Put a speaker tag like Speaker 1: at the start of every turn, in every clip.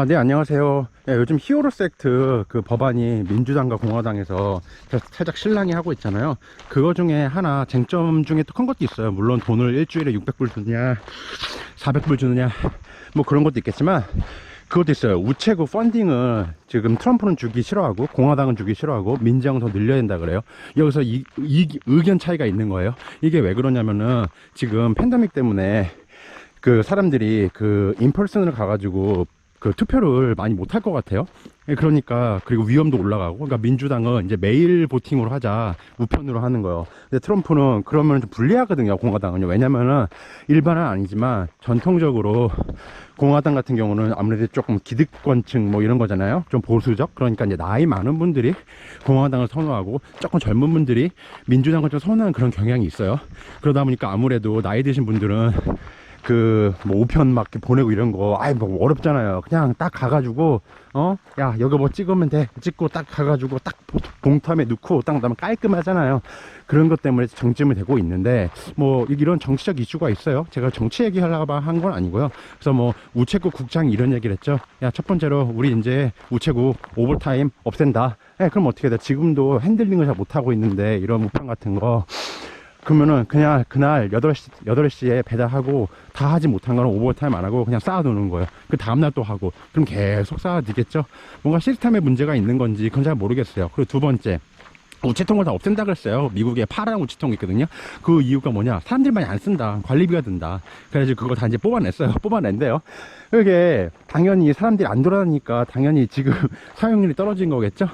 Speaker 1: 네, 안녕하세요. 예, 요즘 히어로스 액트 그 법안이 민주당과 공화당에서 살짝 실랑이 하고 있잖아요. 그거 중에 하나 쟁점 중에 또 큰 것도 있어요. 물론 돈을 일주일에 600불 주느냐, 400불 주느냐, 뭐 그런 것도 있겠지만, 그것도 있어요. 우체국 펀딩을 지금 트럼프는 주기 싫어하고, 공화당은 주기 싫어하고, 민주당은 더 늘려야 된다 그래요. 여기서 이 의견 차이가 있는 거예요. 이게 왜 그러냐면은, 지금 팬데믹 때문에 그 사람들이 그 인펄슨을 가가지고 그 투표를 많이 못할 것 같아요. 그러니까 그리고 위험도 올라가고, 그러니까 민주당은 이제 메일 보팅으로 하자, 우편으로 하는 거예요. 근데 트럼프는 그러면 좀 불리하거든요, 공화당은요. 왜냐면은 일반은 아니지만 전통적으로 공화당 같은 경우는 아무래도 조금 기득권층 뭐 이런 거잖아요. 좀 보수적. 그러니까 이제 나이 많은 분들이 공화당을 선호하고 조금 젊은 분들이 민주당을 좀 선호하는 그런 경향이 있어요. 그러다 보니까 아무래도 나이 드신 분들은 그 뭐 우편 막 보내고 이런 거 아이 뭐 어렵잖아요. 그냥 딱 가가지고 야 여기 뭐 찍으면 돼, 찍고 딱 가가지고 딱 봉투함에 넣고 딱 나면 깔끔하잖아요. 그런 것 때문에 정점이 되고 있는데, 뭐 이런 정치적 이슈가 있어요. 제가 정치 얘기하려고 한 건 아니고요. 그래서 뭐 우체국 국장이 이런 얘기를 했죠. 야, 첫 번째로 우리 이제 우체국 오버타임 없앤다. 그럼 어떻게 돼? 지금도 핸들링을 잘 못하고 있는데 이런 우편 같은 거 그러면은 그냥 그날 8시에 배달하고 다 하지 못한 거는 오버타임 안 하고 그냥 쌓아두는 거예요. 그 다음날 또 하고. 그럼 계속 쌓아두겠죠? 뭔가 시스템에 문제가 있는 건지 그건 잘 모르겠어요. 그리고 두 번째, 우체통을 다 없앤다 그랬어요. 미국에 파란 우체통이 있거든요. 그 이유가 뭐냐? 사람들이 많이 안 쓴다. 관리비가 든다. 그래서 그거 다 이제 뽑아냈어요. 뽑아낸대요. 이게 당연히 사람들이 안 돌아다니니까 당연히 지금 사용률이 떨어진 거겠죠?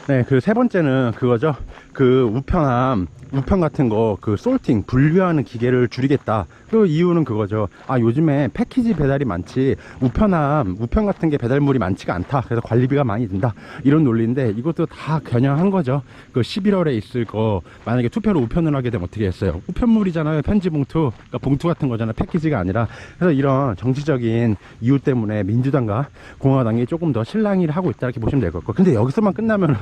Speaker 1: 네, 그 세 번째는 그거죠. 그 우편 같은 거, 그 솔팅, 분류하는 기계를 줄이겠다. 그 이유는 그거죠. 요즘에 패키지 배달이 많지, 우편 같은 게 배달물이 많지가 않다. 그래서 관리비가 많이 든다. 이런 논리인데, 이것도 다 겨냥한 거죠. 그 11월에 있을 거, 만약에 투표로 우편을 하게 되면 어떻게 했어요? 우편물이잖아요. 편지 봉투. 그러니까 봉투 같은 거잖아요. 패키지가 아니라. 그래서 이런 정치적인 이유 때문에 민주당과 공화당이 조금 더 실랑이를 하고 있다. 이렇게 보시면 될 것 같고. 근데 여기서만 끝나면은,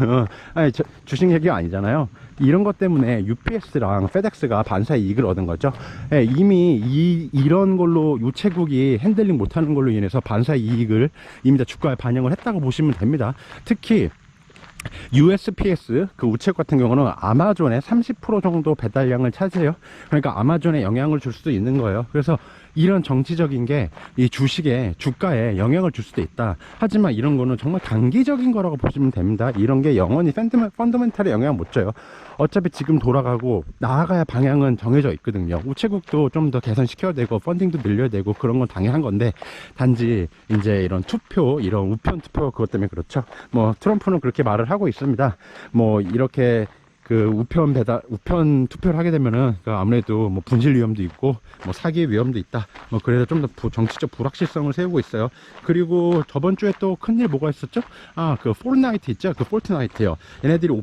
Speaker 1: 주식 얘기가 아니잖아요. 이런 것 때문에 UPS랑 페덱스가 반사의 이익을 얻은 거죠. 이미 이런 걸로 우체국이 핸들링 못하는 걸로 인해서 반사의 이익을 이미 다 주가에 반영을 했다고 보시면 됩니다. 특히 USPS 그 우체국 같은 경우는 아마존의 30% 정도 배달량을 차지해요. 그러니까 아마존에 영향을 줄 수도 있는 거예요. 그래서 이런 정치적인 게 이 주식에 주가에 영향을 줄 수도 있다. 하지만 이런 거는 정말 단기적인 거라고 보시면 됩니다. 이런 게 영원히 펀더멘탈에 영향을 못 줘요. 어차피 지금 돌아가고 나아가야 방향은 정해져 있거든요. 우체국도 좀 더 개선시켜야 되고 펀딩도 늘려야 되고 그런 건 당연한 건데, 단지 이제 이런 투표, 이런 우편 투표 그것 때문에 그렇죠. 뭐 트럼프는 그렇게 말을 하고 있습니다. 뭐 이렇게 그 우편 투표를 하게 되면은 그 아무래도 뭐 분실 위험도 있고 뭐 사기 위험도 있다. 뭐 그래서 좀 더 정치적 불확실성을 세우고 있어요. 그리고 저번 주에 또 큰일 뭐가 있었죠? 그 폴트나이트 있죠? 그 폴트나이트요. 얘네들이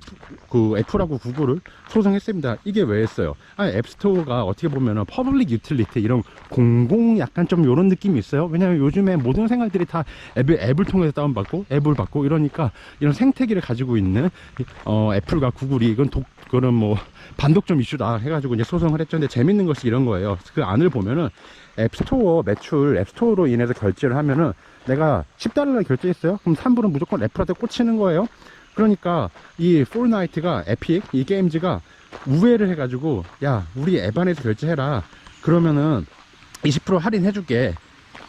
Speaker 1: 그 애플하고 구글을 소송했습니다. 이게 왜 했어요? 앱스토어가 어떻게 보면은 퍼블릭 유틸리티, 이런 공공 약간 좀 이런 느낌이 있어요. 왜냐면 요즘에 모든 생활들이 다 앱을 통해서 다운받고 앱을 받고 이러니까, 이런 생태계를 가지고 있는 애플과 구글이 그거는 뭐 반독점 이슈다 해가지고 이제 소송을 했죠. 근데 재밌는 것이 이런 거예요. 그 안을 보면은 앱스토어로 인해서 결제를 하면은 내가 $10를 결제했어요. 그럼 3불은 무조건 애플한테 꽂히는 거예요. 그러니까 이 폴나이트가 에픽, 이 게임즈가 우회를 해가지고, 야, 우리 앱 안에서 결제해라. 그러면은 20% 할인해줄게.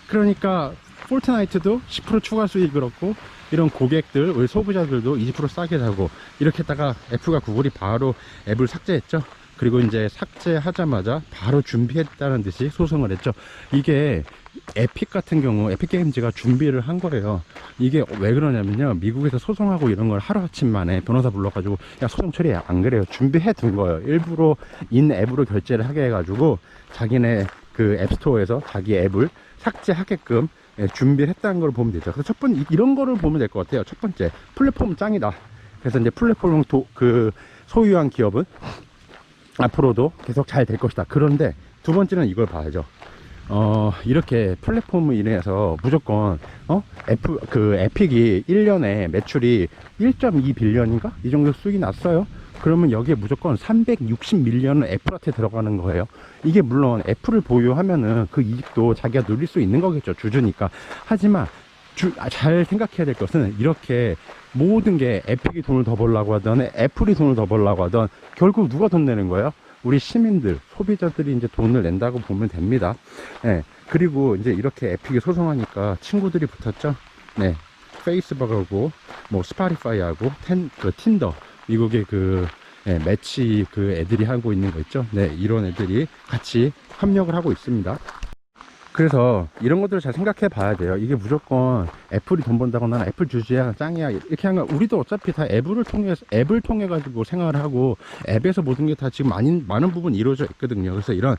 Speaker 1: 그러니까 폴트나이트도 10% 추가 수익을 얻고, 이런 고객들, 우리 소비자들도 20% 싸게 사고, 이렇게 했다가 애플과 구글이 바로 앱을 삭제했죠. 그리고 이제 삭제하자마자 바로 준비했다는 듯이 소송을 했죠. 이게 에픽 같은 경우, 에픽 게임즈가 준비를 한 거예요. 이게 왜 그러냐면요, 미국에서 소송하고 이런 걸 하루아침 만에 변호사 불러가지고 야, 소송 처리해. 안 그래요. 준비해 둔 거예요. 일부러 앱으로 결제를 하게 해가지고 자기네 그 앱스토어에서 자기 앱을 삭제하게끔 준비를 했다는 걸 보면 되죠. 그래서 이런 거를 보면 될 것 같아요. 첫 번째, 플랫폼 짱이다. 그래서 이제 플랫폼 소유한 기업은 앞으로도 계속 잘 될 것이다. 그런데 두 번째는 이걸 봐야죠. 이렇게 플랫폼을 인해서 무조건 에픽이 1년에 매출이 1.2 빌리언인가? 이 정도 수익이 났어요. 그러면 여기에 무조건 360밀리언은 애플한테 들어가는 거예요. 이게 물론 애플을 보유하면은 그 이익도 자기가 누릴 수 있는 거겠죠, 주주니까. 하지만 잘 생각해야 될 것은 이렇게 모든 게 에픽이 돈을 더 벌라고 하던 애플이 돈을 더 벌라고 하던 결국 누가 돈 내는 거예요? 우리 시민들, 소비자들이 이제 돈을 낸다고 보면 됩니다. 네. 그리고 이제 이렇게 에픽이 소송하니까 친구들이 붙었죠. 네. 페이스북하고 뭐 스파티파이하고 틴더, 미국의 네, 매치 애들이 하고 있는 거 있죠. 네, 이런 애들이 같이 협력을 하고 있습니다. 그래서 이런 것들을 잘 생각해 봐야 돼요. 이게 무조건 애플이 돈 번다고 나는 애플 주주야 짱이야 이렇게 하는 거, 우리도 어차피 다 앱을 통해 가지고 생활을 하고 앱에서 모든 게 다 지금 많은 부분 이루어져 있거든요. 그래서 이런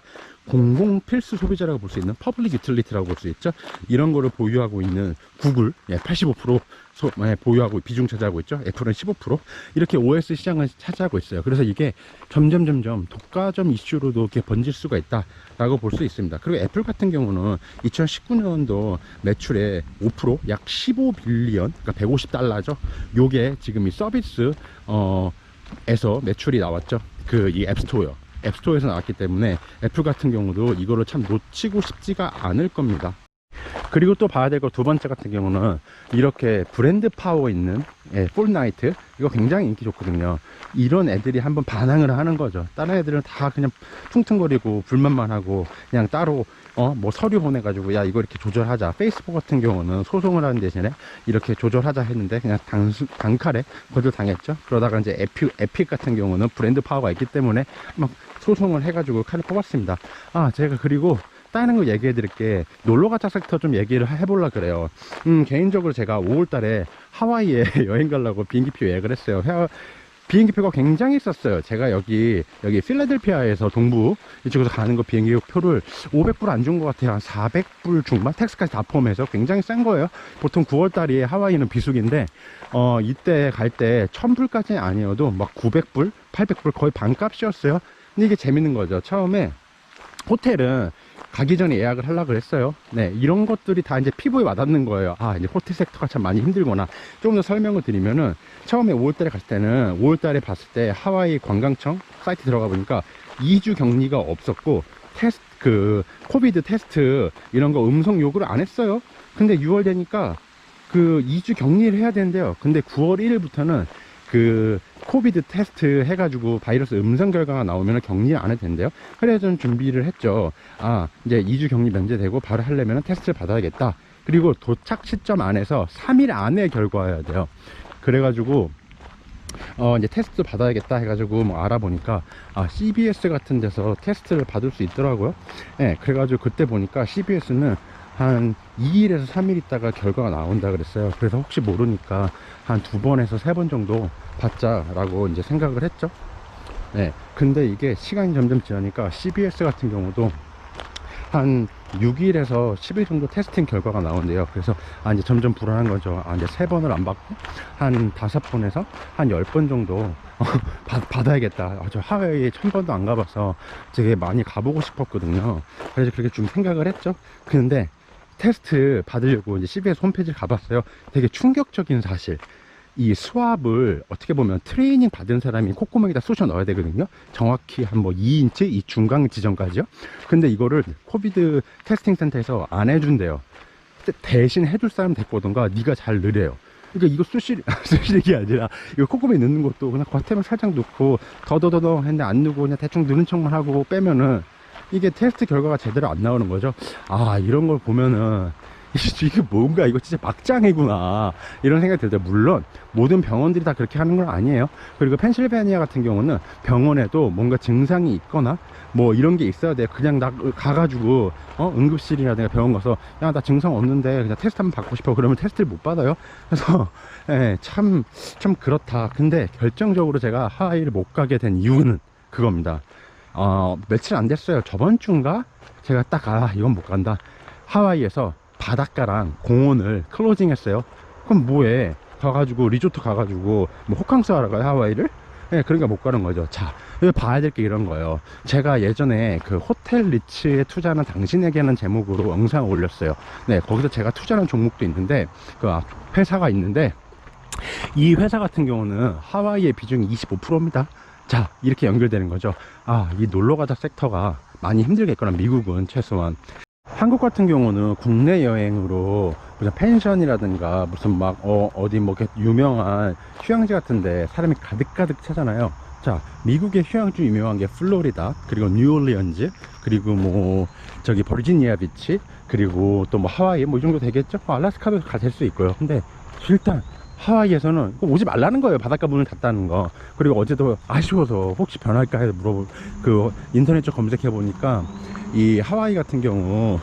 Speaker 1: 공공 필수 소비자라고 볼 수 있는 퍼블릭 유틸리티라고 볼 수 있죠. 이런 거를 보유하고 있는 구글 85% 보유하고 비중 차지하고 있죠. 애플은 15%, 이렇게 OS 시장을 차지하고 있어요. 그래서 이게 점점 독과점 이슈로도 이렇게 번질 수가 있다라고 볼 수 있습니다. 그리고 애플 같은 경우는 2019년도 매출의 5%, 약 15빌리언, 그러니까 150달러죠. 요게 지금 이 서비스 에서 매출이 나왔죠. 이 앱스토어요. 앱스토어에서 나왔기 때문에 애플 같은 경우도 이거를 참 놓치고 싶지가 않을 겁니다. 그리고 또 봐야 될 거 두 번째 같은 경우는 이렇게 브랜드 파워 있는 폴나이트, 이거 굉장히 인기 좋거든요. 이런 애들이 한번 반항을 하는 거죠. 다른 애들은 다 그냥 퉁퉁거리고 불만만 하고 그냥 따로 뭐 서류 보내가지고 야 이거 이렇게 조절하자. 페이스북 같은 경우는 소송을 하는 대신에 이렇게 조절하자 했는데 그냥 단칼에 거절당했죠. 그러다가 이제 에픽 같은 경우는 브랜드 파워가 있기 때문에 막 소송을 해가지고 칼을 뽑았습니다. 제가 그리고 다른 거 얘기해 드릴게, 놀러가자 섹터 좀 얘기를 해보려 그래요. 개인적으로 제가 5월 달에 하와이에 여행 가려고 비행기표 예약을 했어요. 비행기표가 굉장히 쌌어요. 제가 여기 필라델피아에서 동부 이쪽에서 가는 거 비행기 표를 500불 안 준 것 같아요. 한 400불 중반, 텍스까지 다 포함해서 굉장히 싼 거예요. 보통 9월 달에 하와이는 비수기인데 이때 갈 때 1000불까지는 아니어도 막 900불 800불 거의 반값이었어요. 근데 이게 재밌는 거죠. 처음에 호텔은 가기 전에 예약을 하려고 했어요. 네, 이런 것들이 다 이제 피부에 와닿는 거예요. 이제 호텔 섹터가 참 많이 힘들구나. 조금 더 설명을 드리면은, 처음에 5월달에 갔을 때는 5월달에 봤을 때 하와이 관광청 사이트 들어가 보니까 2주 격리가 없었고 코비드 테스트 이런 거 음성 요구를 안 했어요. 근데 6월 되니까 2주 격리를 해야 되는데요. 근데 9월 1일부터는 코비드 테스트 해가지고 바이러스 음성 결과가 나오면 격리를 안 해도 된대요. 그래서 좀 준비를 했죠. 이제 2주 격리 면제되고 바로 하려면 테스트를 받아야겠다. 그리고 도착 시점 안에서 3일 안에 결과여야 돼요. 그래가지고 이제 테스트 받아야겠다 해가지고 뭐 알아보니까 CBS 같은 데서 테스트를 받을 수 있더라고요. 네, 그래가지고 그때 보니까 CBS는 한 2일에서 3일 있다가 결과가 나온다 그랬어요. 그래서 혹시 모르니까 한 2번에서 3번 정도 받자라고 이제 생각을 했죠. 네. 근데 이게 시간이 점점 지나니까 CBS 같은 경우도 한 6일에서 10일 정도 테스팅 결과가 나온대요. 그래서 이제 점점 불안한 거죠. 이제 3번을 안 받고 한 5번에서 한 10번 정도 받아야겠다. 저 하와이에 1000번도 안 가봐서 되게 많이 가보고 싶었거든요. 그래서 그렇게 좀 생각을 했죠. 근데 테스트 받으려고 이제 CBS 홈페이지를 가봤어요. 되게 충격적인 사실. 이 스왑을 어떻게 보면 트레이닝 받은 사람이 콧구멍에다 쑤셔 넣어야 되거든요. 정확히 한 뭐 2인치 이 중간 지점까지요. 근데 이거를 코비드 테스팅 센터에서 안 해준대요. 대신 해줄 사람 데리고 오던가 네가 잘 느래요. 그러니까 이거 쑤시는 게 아니라 이거 콧구멍에 넣는 것도 그냥 겉에만 살짝 넣고 더더더더 했는데 안 넣고 그냥 대충 넣는 척만 하고 빼면은 이게 테스트 결과가 제대로 안 나오는 거죠. 이런 걸 보면은 이게 뭔가 이거 진짜 막장이구나 이런 생각이 들죠. 물론 모든 병원들이 다 그렇게 하는 건 아니에요. 그리고 펜실베니아 같은 경우는 병원에도 뭔가 증상이 있거나 뭐 이런 게 있어야 돼요. 그냥 나 가가지고 응급실이라든가 병원 가서 야 나 증상 없는데 그냥 테스트 한번 받고 싶어 그러면 테스트를 못 받아요. 그래서 참 그렇다. 근데 결정적으로 제가 하와이를 못 가게 된 이유는 그겁니다. 며칠 안 됐어요. 저번 주인가 제가 딱 이건 못 간다. 하와이에서 바닷가랑 공원을 클로징 했어요. 그럼 뭐해? 가가지고 리조트 가가지고 뭐 호캉스 하러 가요, 하와이를? 그러니까 못 가는 거죠. 자, 여기 봐야 될 게 이런 거예요. 제가 예전에 호텔 리츠에 투자하는 당신에게는 제목으로 영상을 올렸어요. 네, 거기서 제가 투자하는 종목도 있는데 회사가 있는데 이 회사 같은 경우는 하와이의 비중이 25%입니다. 자, 이렇게 연결되는 거죠. 이 놀러가자 섹터가 많이 힘들겠구나. 미국은 최소한. 한국 같은 경우는 국내 여행으로 무슨 펜션이라든가 무슨 막 어디 뭐 이렇게 유명한 휴양지 같은데 사람이 가득가득 차잖아요. 자, 미국의 휴양지 유명한 게 플로리다, 그리고 뉴올리언즈, 그리고 뭐 저기 버지니아 비치, 그리고 또 뭐 하와이, 뭐 이 정도 되겠죠. 뭐 알래스카도 갈 수 있고요. 근데 일단 하와이에서는 오지 말라는 거예요. 바닷가 문을 닫다는 거. 그리고 어제도 아쉬워서 혹시 변할까 해서 그 인터넷 쪽 검색해 보니까 이 하와이 같은 경우,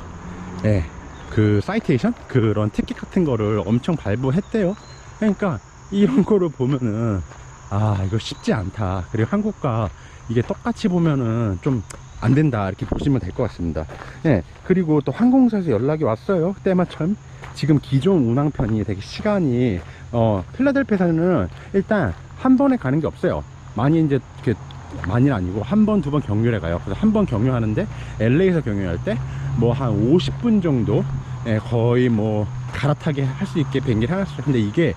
Speaker 1: 예, 그 사이테이션 그런 티켓 같은 거를 엄청 발부했대요. 그러니까 이런 거를 보면은 아, 이거 쉽지 않다. 그리고 한국과 이게 똑같이 보면은 좀 안 된다, 이렇게 보시면 될 것 같습니다. 예, 그리고 또 항공사에서 연락이 왔어요. 때마침 지금 기존 운항편이 되게 시간이 필라델피아에서는 일단 한 번에 가는 게 없어요. 많이 이제 이렇게, 많이는 아니고 한 번, 두 번 경유를 가요. 그래서 한 번 경유하는데 LA에서 경유할 때 뭐 한 50분 정도, 예, 거의 뭐 갈아타게 할 수 있게 비행기를 해놨어요. 근데 이게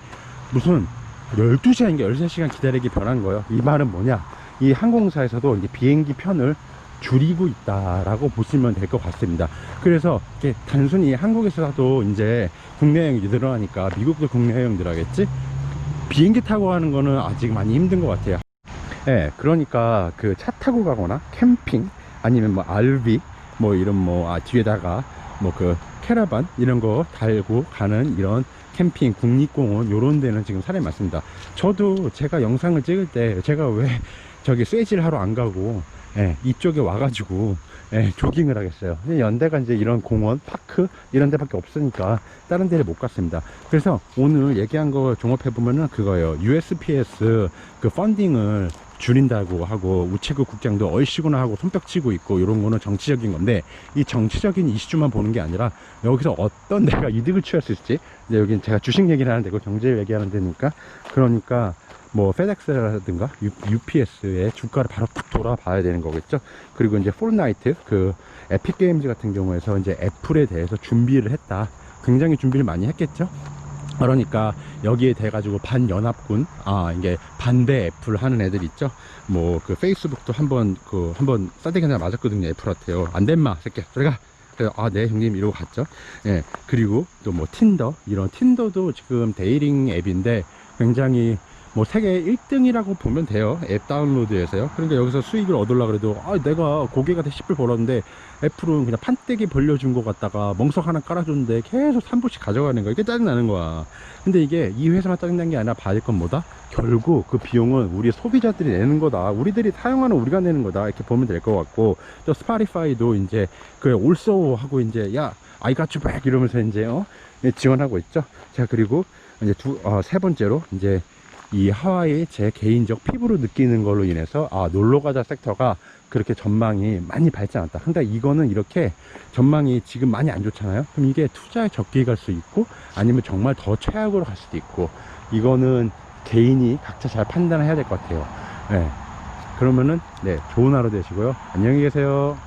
Speaker 1: 무슨 12시간인가 13시간 기다리기 변한 거예요. 이 말은 뭐냐, 이 항공사에서도 이제 비행기 편을 줄이고 있다라고 보시면 될 것 같습니다. 그래서 이렇게 단순히 한국에서도 이제 국내 여행이 늘어나니까 미국도 국내 여행 늘어나겠지, 비행기 타고 가는 거는 아직 많이 힘든 것 같아요. 예, 그러니까 그 차 타고 가거나 캠핑 아니면 뭐 RV 뭐 이런 뭐 뒤에다가 뭐 그 캐러반 이런 거 달고 가는 이런 캠핑, 국립공원 요런 데는 지금 사람이 많습니다. 저도 제가 영상을 찍을 때 제가 왜 저기 쇠질 하러 안 가고, 예, 이쪽에 와가지고, 예, 조깅을 하겠어요. 근데 연대가 이제 이런 공원, 파크 이런 데밖에 없으니까 다른 데를 못 갔습니다. 그래서 오늘 얘기한 거 종합해 보면은 그거예요. USPS 그 펀딩을 줄인다고 하고 우체국 국장도 얼씨구나 하고 손뼉치고 있고, 이런 거는 정치적인 건데, 이 정치적인 이슈만 보는 게 아니라 여기서 어떤 데가 이득을 취할 수 있을지, 이제 여긴 제가 주식 얘기를 하는 데고 경제 얘기하는 데니까, 그러니까 뭐 페덱스라든가 UPS의 주가를 바로 딱 돌아봐야 되는 거겠죠. 그리고 이제 폴나이트 그 에픽 게임즈 같은 경우에서 이제 애플에 대해서 준비를 했다. 굉장히 준비를 많이 했겠죠. 그러니까 여기에 대 가지고 반연합군, 이게 반대 애플 하는 애들 있죠. 뭐 그 페이스북도 한번 싸대기 하나 맞았거든요. 애플한테요. 안 된 마 새끼야 들어가. 그래서 네 형님 이러고 갔죠. 예, 그리고 또 뭐 틴더, 이런 틴더도 지금 데이팅 앱인데 굉장히 뭐 세계 1등이라고 보면 돼요. 앱 다운로드에서요. 그러니까 여기서 수익을 얻으려고 해도 내가 고개가 10불 벌었는데 애플은 그냥 판때기 벌려준 것 같다가 멍석 하나 깔아줬는데 계속 3불씩 가져가는 거야. 이게 짜증나는 거야. 근데 이게 이 회사만 짜증난 게 아니라 받을 건 뭐다? 결국 그 비용은 우리 소비자들이 내는 거다. 우리들이 사용하는 우리가 내는 거다. 이렇게 보면 될 것 같고, 또 스파티파이도 이제 그 올소 하고 이제 야 I got you back 이러면서 이제 지원하고 있죠. 자, 그리고 이제 세 번째로 이제 이 하와이 제 개인적 피부로 느끼는 걸로 인해서 놀러가자 섹터가 그렇게 전망이 많이 밝지 않았다. 근데 이거는 이렇게 전망이 지금 많이 안 좋잖아요. 그럼 이게 투자에 적게 갈 수 있고, 아니면 정말 더 최악으로 갈 수도 있고, 이거는 개인이 각자 잘 판단을 해야 될 것 같아요. 네. 그러면은 네, 좋은 하루 되시고요. 안녕히 계세요.